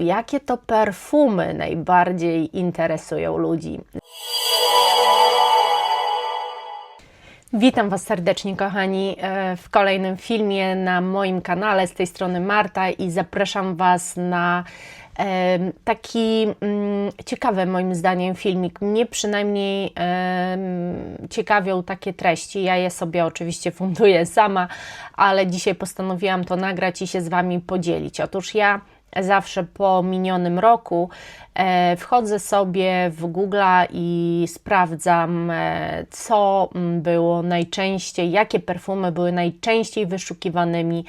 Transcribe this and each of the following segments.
Jakie to perfumy najbardziej interesują ludzi? Witam Was serdecznie, kochani, w kolejnym filmie na moim kanale. Z tej strony Marta i zapraszam Was na taki ciekawy, moim zdaniem, filmik. Mnie przynajmniej ciekawią takie treści. Ja je sobie oczywiście funduję sama, ale dzisiaj postanowiłam to nagrać i się z Wami podzielić. Otóż ja zawsze po minionym roku wchodzę sobie w Google'a i sprawdzam, co było najczęściej, jakie perfumy były najczęściej wyszukiwanymi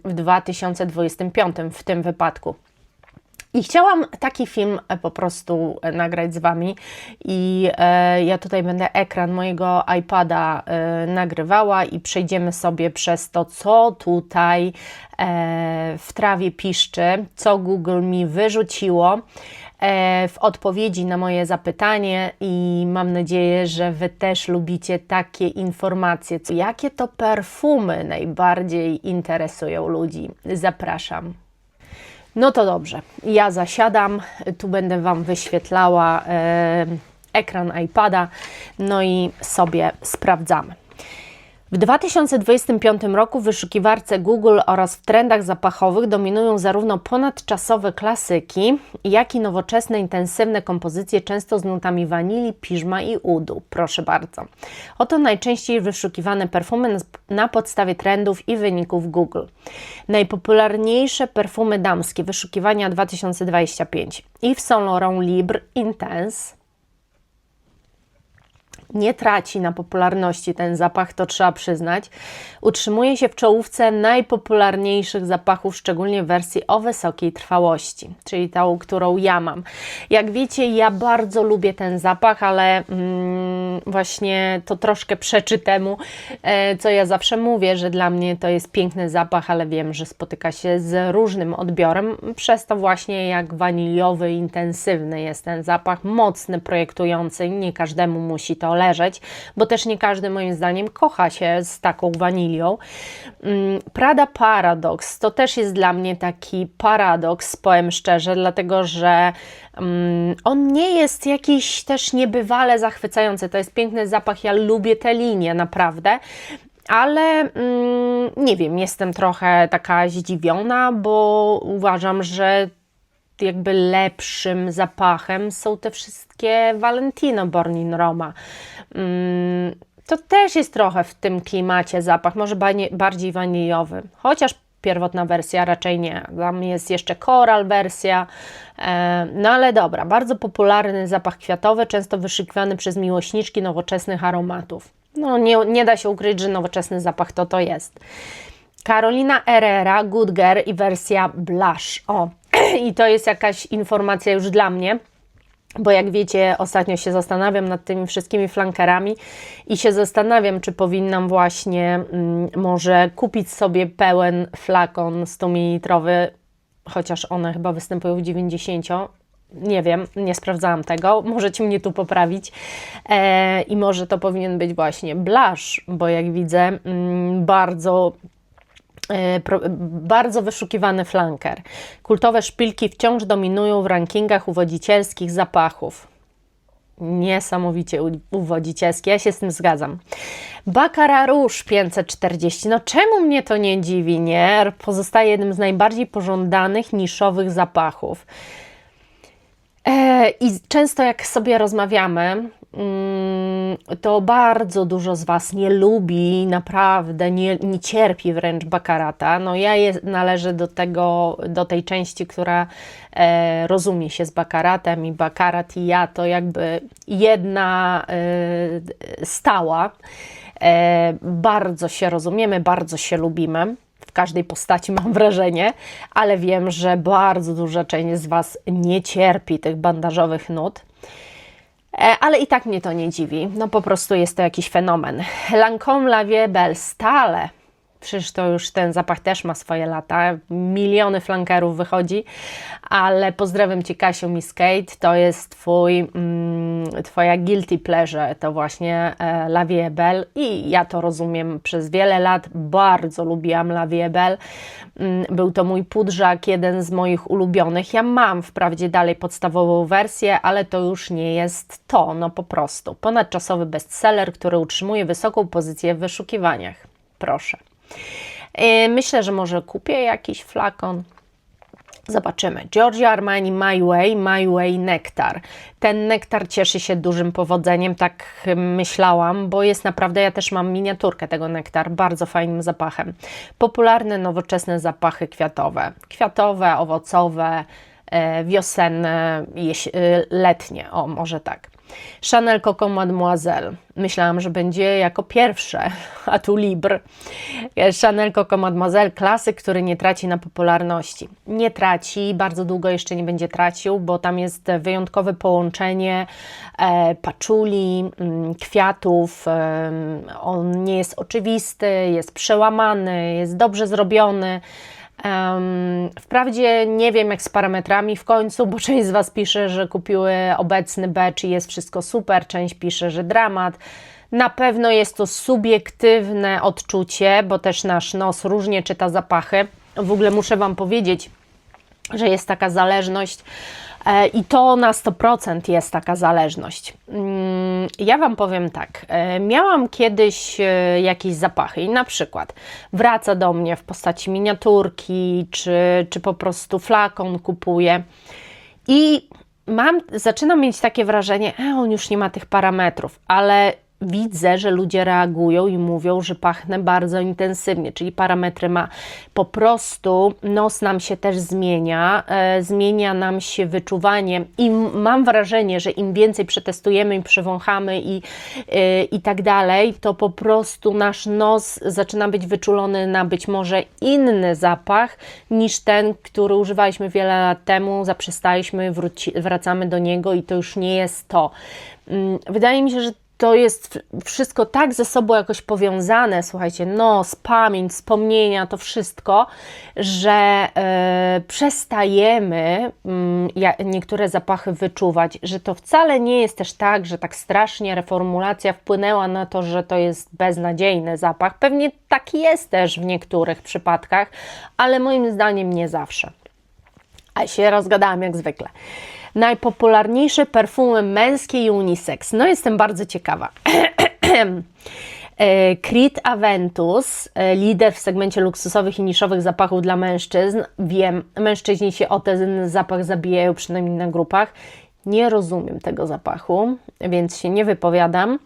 w 2025 w tym wypadku. I chciałam taki film po prostu nagrać z Wami i ja tutaj będę ekran mojego iPada nagrywała i przejdziemy sobie przez to, co tutaj w trawie piszczy, co Google mi wyrzuciło w odpowiedzi na moje zapytanie i mam nadzieję, że Wy też lubicie takie informacje. Jakie to perfumy najbardziej interesują ludzi? Zapraszam. No to dobrze, ja zasiadam, tu będę Wam wyświetlała ekran iPada, no i sobie sprawdzamy. W 2025 roku w wyszukiwarce Google oraz w trendach zapachowych dominują zarówno ponadczasowe klasyki, jak i nowoczesne, intensywne kompozycje, często z nutami wanilii, piżma i udu. Proszę bardzo. Oto najczęściej wyszukiwane perfumy na podstawie trendów i wyników Google. Najpopularniejsze perfumy damskie, wyszukiwania 2025. Yves Saint Laurent Libre Intense. Nie traci na popularności ten zapach, to trzeba przyznać. Utrzymuje się w czołówce najpopularniejszych zapachów, szczególnie w wersji o wysokiej trwałości, czyli tą, którą ja mam. Jak wiecie, ja bardzo lubię ten zapach, ale właśnie to troszkę przeczy temu, co ja zawsze mówię, że dla mnie to jest piękny zapach, ale wiem, że spotyka się z różnym odbiorem, przez to właśnie jak waniliowy, intensywny jest ten zapach, mocny, projektujący, nie każdemu musi to leżeć, bo też nie każdy, moim zdaniem, kocha się z taką wanilią. Prada Paradox to też jest dla mnie taki paradoks, powiem szczerze, dlatego że on nie jest jakiś też niebywale zachwycający. To jest piękny zapach, ja lubię tę linię naprawdę, ale nie wiem, jestem trochę taka zdziwiona, bo uważam, że jakby lepszym zapachem są te wszystkie Valentino Born in Roma. To też jest trochę w tym klimacie zapach, może bardziej waniliowy, chociaż pierwotna wersja raczej nie. Tam jest jeszcze koral wersja, no ale dobra, bardzo popularny zapach kwiatowy, często wyszukiwany przez miłośniczki nowoczesnych aromatów. No nie da się ukryć, że nowoczesny zapach to jest. Carolina Herrera, Good Girl i wersja Blush. O, i to jest jakaś informacja już dla mnie, bo jak wiecie, ostatnio się zastanawiam nad tymi wszystkimi flankerami i się zastanawiam, czy powinnam właśnie może kupić sobie pełen flakon 100 ml, chociaż one chyba występują w 90. Nie wiem, nie sprawdzałam tego, możecie mnie tu poprawić i może to powinien być właśnie blush, bo jak widzę bardzo wyszukiwany flanker. Kultowe szpilki wciąż dominują w rankingach uwodzicielskich zapachów. Niesamowicie uwodzicielskie, ja się z tym zgadzam. Baccarat Rouge 540, no czemu mnie to nie dziwi, nie? Pozostaje jednym z najbardziej pożądanych, niszowych zapachów. I często jak sobie rozmawiamy, to bardzo dużo z Was nie lubi, naprawdę nie cierpi wręcz Baccarata. No ja należę do tej części, która rozumie się z Baccaratem i Baccarat i ja to jakby jedna stała. Bardzo się rozumiemy, bardzo się lubimy. W każdej postaci mam wrażenie, ale wiem, że bardzo duża część z Was nie cierpi tych bandażowych nut. Ale i tak mnie to nie dziwi, no po prostu jest to jakiś fenomen. Lancôme La Vie Belle stale przecież to już ten zapach też ma swoje lata, miliony flankerów wychodzi, ale pozdrawiam Cię, Kasiu, Miss Kate, to jest Twoja guilty pleasure, to właśnie La Vie est Belle i ja to rozumiem przez wiele lat, bardzo lubiłam La Vie est Belle, był to mój pudrzak, jeden z moich ulubionych, ja mam wprawdzie dalej podstawową wersję, ale to już nie jest to, no po prostu, ponadczasowy bestseller, który utrzymuje wysoką pozycję w wyszukiwaniach, proszę. Myślę, że może kupię jakiś flakon. Zobaczymy. Giorgio Armani My Way Nektar. Ten nektar cieszy się dużym powodzeniem, tak myślałam, bo jest naprawdę, ja też mam miniaturkę tego nektar, bardzo fajnym zapachem. Popularne, nowoczesne zapachy kwiatowe. Kwiatowe, owocowe, wiosenne, letnie, o może tak. Chanel Coco Mademoiselle. Myślałam, że będzie jako pierwsze, a tu Libre. Chanel Coco Mademoiselle, klasyk, który nie traci na popularności. Nie traci, bardzo długo jeszcze nie będzie tracił, bo tam jest wyjątkowe połączenie paczuli, kwiatów. On nie jest oczywisty, jest przełamany, jest dobrze zrobiony. Wprawdzie nie wiem jak z parametrami w końcu, bo część z Was pisze, że kupiły obecny batch i jest wszystko super, część pisze, że dramat. Na pewno jest to subiektywne odczucie, bo też nasz nos różnie czyta zapachy. W ogóle muszę Wam powiedzieć, że jest taka zależność i to na 100% jest taka zależność. Ja Wam powiem tak, miałam kiedyś jakieś zapachy i na przykład wraca do mnie w postaci miniaturki, czy po prostu flakon kupuję i zaczynam mieć takie wrażenie, on już nie ma tych parametrów, ale widzę, że ludzie reagują i mówią, że pachnę bardzo intensywnie, czyli parametry ma. Po prostu nos nam się też zmienia, zmienia nam się wyczuwanie i mam wrażenie, że im więcej przetestujemy i przewąchamy i tak dalej, to po prostu nasz nos zaczyna być wyczulony na być może inny zapach niż ten, który używaliśmy wiele lat temu, zaprzestaliśmy, wracamy do niego i to już nie jest to. Wydaje mi się, że to jest wszystko tak ze sobą jakoś powiązane, słuchajcie, nos, pamięć, wspomnienia, to wszystko, że przestajemy niektóre zapachy wyczuwać, że to wcale nie jest też tak, że tak strasznie reformulacja wpłynęła na to, że to jest beznadziejny zapach. Pewnie tak jest też w niektórych przypadkach, ale moim zdaniem nie zawsze. A się rozgadałam jak zwykle. Najpopularniejsze perfumy męskie i unisex. No jestem bardzo ciekawa. Creed Aventus, lider w segmencie luksusowych i niszowych zapachów dla mężczyzn. Wiem, mężczyźni się o ten zapach zabijają, przynajmniej na grupach. Nie rozumiem tego zapachu, więc się nie wypowiadam.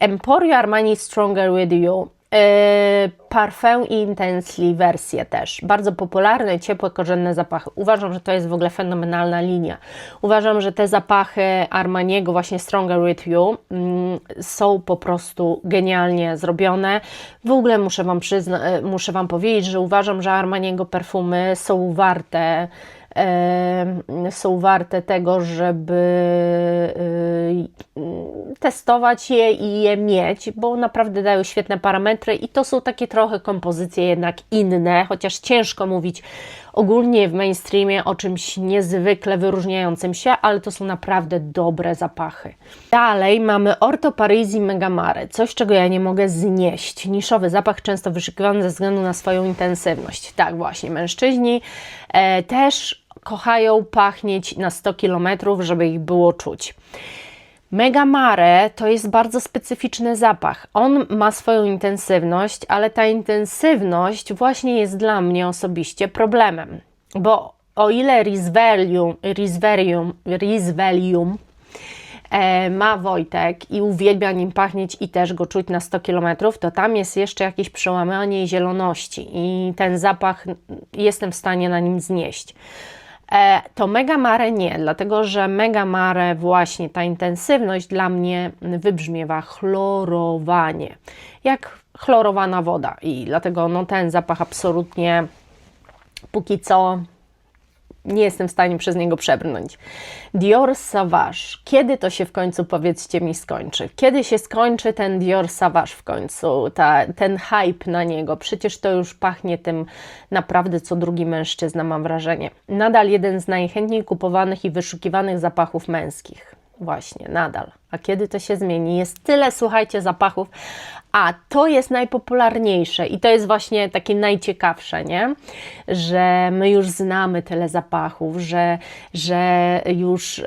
Emporio Armani Stronger With You. Parfum i Intensely wersje też. Bardzo popularne, ciepłe, korzenne zapachy. Uważam, że to jest w ogóle fenomenalna linia. Uważam, że te zapachy Armaniego, właśnie Stronger With You, są po prostu genialnie zrobione. W ogóle muszę Wam powiedzieć, że uważam, że Armaniego perfumy są warte tego, żeby testować je i je mieć, bo naprawdę dają świetne parametry i to są takie trochę kompozycje jednak inne, chociaż ciężko mówić ogólnie w mainstreamie o czymś niezwykle wyróżniającym się, ale to są naprawdę dobre zapachy. Dalej mamy Orto Parisi Mega Mare, coś czego ja nie mogę znieść. Niszowy zapach, często wyszukiwany ze względu na swoją intensywność. Tak właśnie, mężczyźni też kochają pachnieć na 100 km, żeby ich było czuć. Mega Mare to jest bardzo specyficzny zapach. On ma swoją intensywność, ale ta intensywność właśnie jest dla mnie osobiście problemem. Bo o ile Risvelium ma Wojtek i uwielbia nim pachnieć i też go czuć na 100 km, to tam jest jeszcze jakieś przełamanie zieloności i ten zapach jestem w stanie na nim znieść. To Mega Mare nie, dlatego że Mega Mare właśnie ta intensywność dla mnie wybrzmiewa chlorowanie, jak chlorowana woda i dlatego no, ten zapach absolutnie póki co nie jestem w stanie przez niego przebrnąć. Dior Sauvage. Kiedy to się w końcu, powiedzcie mi, skończy? Kiedy się skończy ten Dior Sauvage w końcu? Ten hype na niego. Przecież to już pachnie tym naprawdę co drugi mężczyzna, mam wrażenie. Nadal jeden z najchętniej kupowanych i wyszukiwanych zapachów męskich. Właśnie, nadal. A kiedy to się zmieni? Jest tyle, słuchajcie, zapachów, a to jest najpopularniejsze i to jest właśnie takie najciekawsze, nie? Że my już znamy tyle zapachów, że już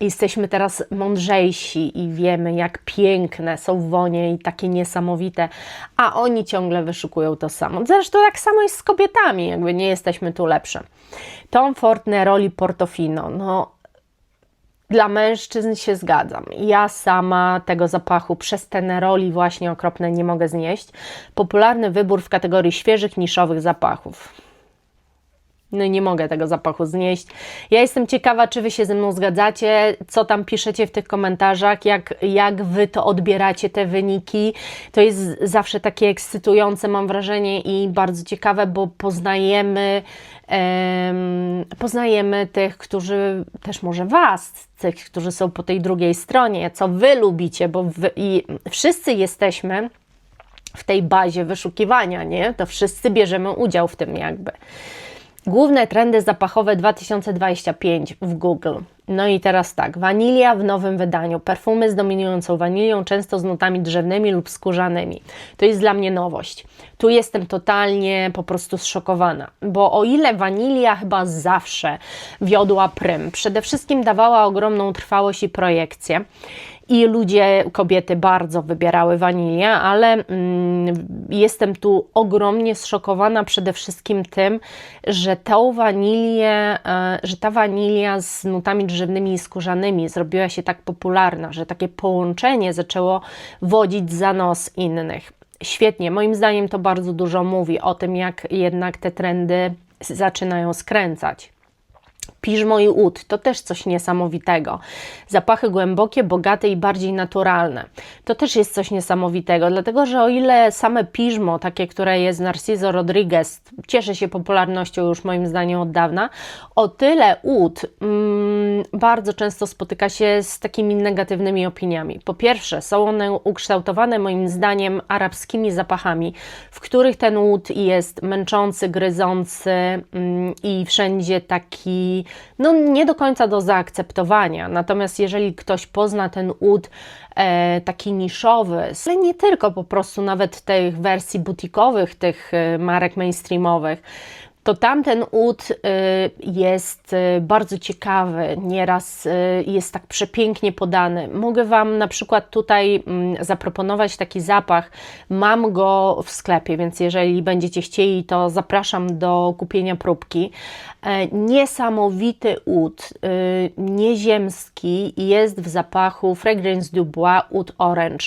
jesteśmy teraz mądrzejsi i wiemy, jak piękne są wonie i takie niesamowite, a oni ciągle wyszukują to samo. Zresztą tak samo jest z kobietami, jakby nie jesteśmy tu lepsze. Tom Ford Neroli Portofino, no dla mężczyzn się zgadzam. Ja sama tego zapachu przez te neroli właśnie okropne nie mogę znieść. Popularny wybór w kategorii świeżych, niszowych zapachów. No i nie mogę tego zapachu znieść. Ja jestem ciekawa, czy Wy się ze mną zgadzacie, co tam piszecie w tych komentarzach, jak Wy to odbieracie, te wyniki. To jest zawsze takie ekscytujące, mam wrażenie, i bardzo ciekawe, bo poznajemy tych, którzy też może Was, tych, którzy są po tej drugiej stronie, co Wy lubicie, bo wszyscy jesteśmy w tej bazie wyszukiwania, nie? To wszyscy bierzemy udział w tym jakby. Główne trendy zapachowe 2025 w Google. No i teraz tak, wanilia w nowym wydaniu. Perfumy z dominującą wanilią, często z nutami drzewnymi lub skórzanymi. To jest dla mnie nowość. Tu jestem totalnie po prostu zszokowana, bo o ile wanilia chyba zawsze wiodła prym, przede wszystkim dawała ogromną trwałość i projekcję, i kobiety bardzo wybierały wanilię, ale jestem tu ogromnie zszokowana przede wszystkim tym, że ta wanilia z nutami drzewnymi i skórzanymi zrobiła się tak popularna, że takie połączenie zaczęło wodzić za nos innych. Świetnie, moim zdaniem to bardzo dużo mówi o tym, jak jednak te trendy zaczynają skręcać. Piżmo i oud to też coś niesamowitego. Zapachy głębokie, bogate i bardziej naturalne. To też jest coś niesamowitego, dlatego że o ile same piżmo, takie, które jest Narciso Rodriguez, cieszy się popularnością już moim zdaniem od dawna, o tyle oud bardzo często spotyka się z takimi negatywnymi opiniami. Po pierwsze, są one ukształtowane moim zdaniem arabskimi zapachami, w których ten oud jest męczący, gryzący i wszędzie taki nie do końca do zaakceptowania. Natomiast jeżeli ktoś pozna ten oud taki niszowy, ale nie tylko, po prostu nawet tych wersji butikowych, tych marek mainstreamowych, to tamten oud jest bardzo ciekawy, nieraz jest tak przepięknie podany. Mogę Wam na przykład tutaj zaproponować taki zapach. Mam go w sklepie, więc jeżeli będziecie chcieli, to zapraszam do kupienia próbki. Niesamowity oud, nieziemski, jest w zapachu Fragrance du Bois Oud Orange.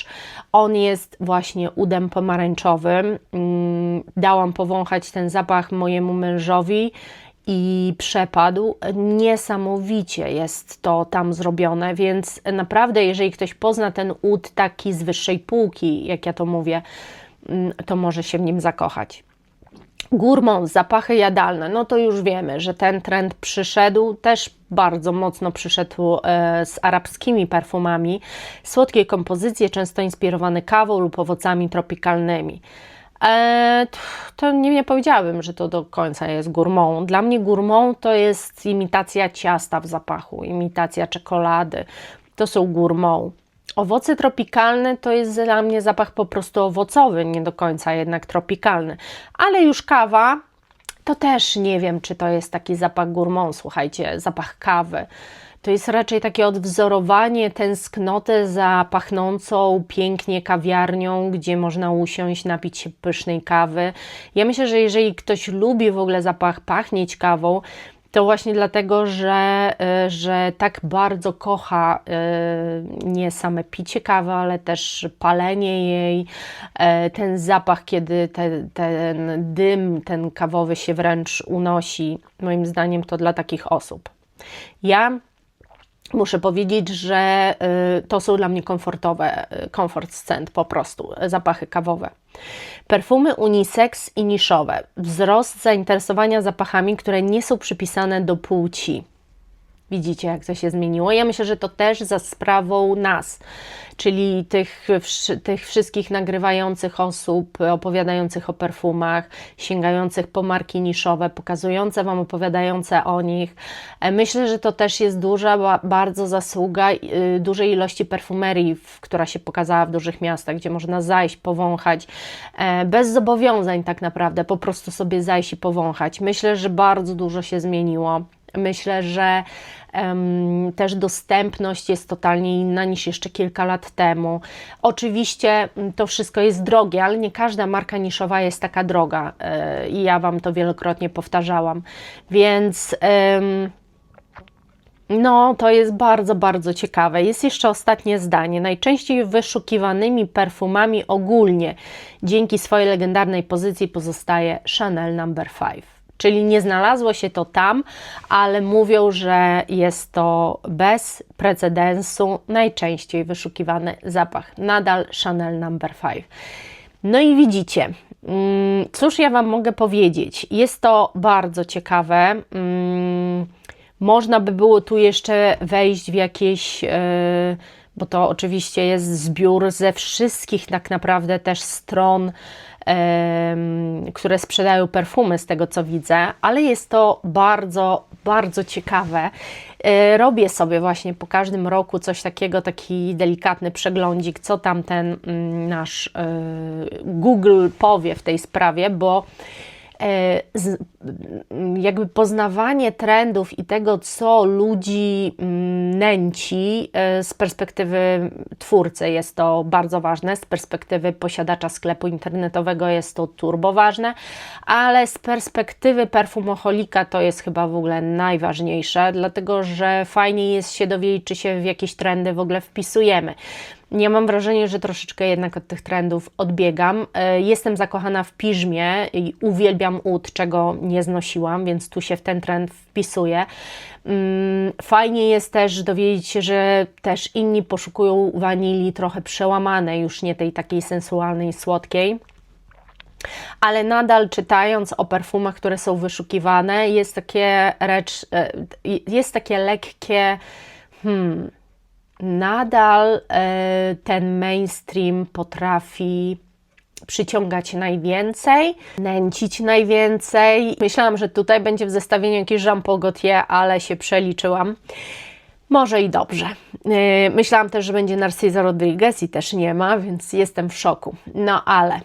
On jest właśnie udem pomarańczowym. Dałam powąchać ten zapach mojemu mężowi i przepadł. Niesamowicie jest to tam zrobione, więc naprawdę jeżeli ktoś pozna ten oud taki z wyższej półki, jak ja to mówię, to może się w nim zakochać. Gourmand, zapachy jadalne, no to już wiemy, że ten trend przyszedł, też bardzo mocno przyszedł z arabskimi perfumami. Słodkie kompozycje, często inspirowane kawą lub owocami tropikalnymi. To nie powiedziałabym, że to do końca jest gourmand. Dla mnie gourmand to jest imitacja ciasta w zapachu, imitacja czekolady. To są gourmand. Owoce tropikalne to jest dla mnie zapach po prostu owocowy, nie do końca jednak tropikalny. Ale już kawa, to też nie wiem, czy to jest taki zapach gourmand, słuchajcie, zapach kawy. To jest raczej takie odwzorowanie tęsknoty za pachnącą pięknie kawiarnią, gdzie można usiąść, napić się pysznej kawy. Ja myślę, że jeżeli ktoś lubi w ogóle zapach pachnieć kawą, to właśnie dlatego, że tak bardzo kocha nie same picie kawy, ale też palenie jej, ten zapach, kiedy ten dym, ten kawowy się wręcz unosi. Moim zdaniem to dla takich osób. Ja muszę powiedzieć, że to są dla mnie komfort scent po prostu, zapachy kawowe. Perfumy unisex i niszowe. Wzrost zainteresowania zapachami, które nie są przypisane do płci. Widzicie, jak to się zmieniło? Ja myślę, że to też za sprawą nas, czyli tych wszystkich nagrywających osób, opowiadających o perfumach, sięgających po marki niszowe, pokazujące Wam, opowiadające o nich. Myślę, że to też jest bardzo zasługa dużej ilości perfumerii, która się pokazała w dużych miastach, gdzie można zajść, powąchać, bez zobowiązań tak naprawdę, po prostu sobie zajść i powąchać. Myślę, że bardzo dużo się zmieniło. Myślę, że też dostępność jest totalnie inna niż jeszcze kilka lat temu. Oczywiście to wszystko jest drogie, ale nie każda marka niszowa jest taka droga i ja Wam to wielokrotnie powtarzałam, więc no, to jest bardzo, bardzo ciekawe. Jest jeszcze ostatnie zdanie. Najczęściej wyszukiwanymi perfumami ogólnie dzięki swojej legendarnej pozycji pozostaje Chanel No. 5. Czyli nie znalazło się to tam, ale mówią, że jest to bez precedensu najczęściej wyszukiwany zapach. Nadal Chanel No. 5. No i widzicie, cóż ja Wam mogę powiedzieć? Jest to bardzo ciekawe. Można by było tu jeszcze wejść w jakieś, bo to oczywiście jest zbiór ze wszystkich tak naprawdę też stron, które sprzedają perfumy, z tego co widzę, ale jest to bardzo, bardzo ciekawe. Robię sobie właśnie po każdym roku coś takiego, taki delikatny przeglądzik, co tam ten nasz Google powie w tej sprawie, bo jakby poznawanie trendów i tego, co ludzi nęci, z perspektywy twórcy jest to bardzo ważne, z perspektywy posiadacza sklepu internetowego jest to turbo ważne, ale z perspektywy perfumocholika to jest chyba w ogóle najważniejsze, dlatego że fajnie jest się dowiedzieć, czy się w jakieś trendy w ogóle wpisujemy. Ja mam wrażenie, że troszeczkę jednak od tych trendów odbiegam. Jestem zakochana w piżmie i uwielbiam oud, czego nie znosiłam, więc tu się w ten trend wpisuję. Fajnie jest też dowiedzieć się, że też inni poszukują wanilii trochę przełamanej, już nie tej takiej sensualnej, słodkiej. Ale nadal czytając o perfumach, które są wyszukiwane, jest takie lekkie... Nadal ten mainstream potrafi przyciągać najwięcej, nęcić najwięcej. Myślałam, że tutaj będzie w zestawieniu jakiś Jean Paul Gaultier, ale się przeliczyłam. Może i dobrze. Myślałam też, że będzie Narciso Rodriguez i też nie ma, więc jestem w szoku. No ale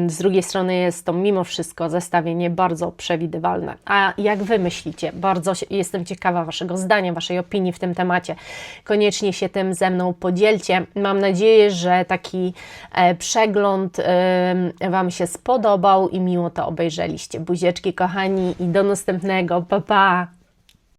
z drugiej strony jest to mimo wszystko zestawienie bardzo przewidywalne. A jak Wy myślicie? Bardzo jestem ciekawa Waszego zdania, Waszej opinii w tym temacie. Koniecznie się tym ze mną podzielcie. Mam nadzieję, że taki przegląd Wam się spodobał i miło to obejrzeliście. Buzieczki kochani i do następnego. Pa, pa!